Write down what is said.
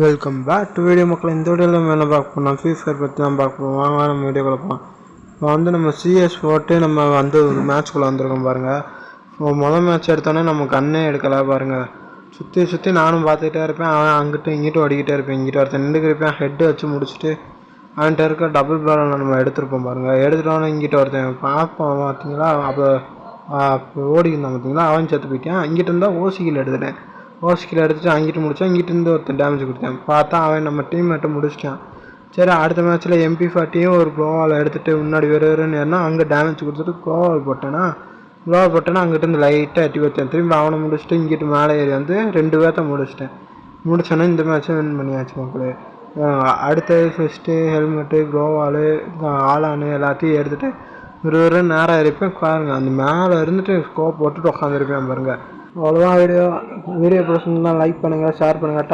Welcome back to video மக்கள். இந்த வீடியோவில் நம்ம என்ன பார்க்க போனோம், ஃப்ரீ ஃபயர் பற்றி தான் பார்க்க போவோம். வாங்க நம்ம வீடியோ பார்ப்போம். இப்போ நம்ம சிஎஸ் போட்டு நம்ம ஒரு மேட்ச்குள்ளே வந்திருக்கோம் பாருங்கள். இப்போ மொதல் மேட்ச் எடுத்தோன்னே நம்ம கண்ணே எடுக்கலை பாருங்கள். சுற்றி நானும் பார்த்துக்கிட்டே இருப்பேன். அவன் அங்கிட்டும் இங்கிட்டும் ஓடிக்கிட்டே இருப்பேன். இங்கிட்ட ஒருத்தன் நின்றுக்கிருப்பேன். ஹெட்டு வச்சு முடிச்சுட்டு அவன்கிட்ட இருக்க டபுள் பேரல் நம்ம எடுத்துருப்போம் பாருங்கள். எடுத்துட்டோன்னே இங்கிட்ட ஒருத்தன் பார்ப்போம் பார்த்தீங்களா, அப்போ ஓடிக்கிருந்தான் பார்த்தீங்களா, அவன் செத்து போயிட்டான். இங்கிட்ட இருந்தால் ஓசிக்கில் எடுத்துட்டேன். ஓசிக்கில் எடுத்துகிட்டு அங்கிட்டு முடித்தான். இங்கிட்டு இருந்து ஒருத்தன் டேமேஜ் கொடுத்தேன். பார்த்தா அவன் நம்ம டீம் மேட்டை முடிச்சிட்டான். சரி, அடுத்த மேட்ச்சில் MP40 ஒரு க்ளோவால் எடுத்துகிட்டு முன்னாடி வேறுன்னு ஏறினா அங்கே டேமேஜ் கொடுத்துட்டு க்ளோவால் போட்டேன்னா அங்கிட்ட இருந்து லைட்டாக எட்டி வச்சேன். திரும்பி அவனை முடிச்சுட்டு இங்கிட்டு மேலே ஏறி வந்து 2 பேர்த்த முடிச்சோன்னே இந்த மேட்ச்சை வின் பண்ணியாச்சு மக்களே. அடுத்தது ஃபஸ்ட்டு ஹெல்மெட்டு, க்ளோவாலு, ஆளானு எல்லாத்தையும் எடுத்துகிட்டு ஒரு நேரம் இருப்பேன் பாருங்கள். அந்த மேலே இருந்துட்டு ஸ்கோப் போட்டுட்டு உட்காந்துருப்பேன் பாருங்கள். அவ்வளோதான் வீடியோ பிடிச்சிருந்தா லைக் பண்ணுங்கள், ஷேர் பண்ணுங்கள்.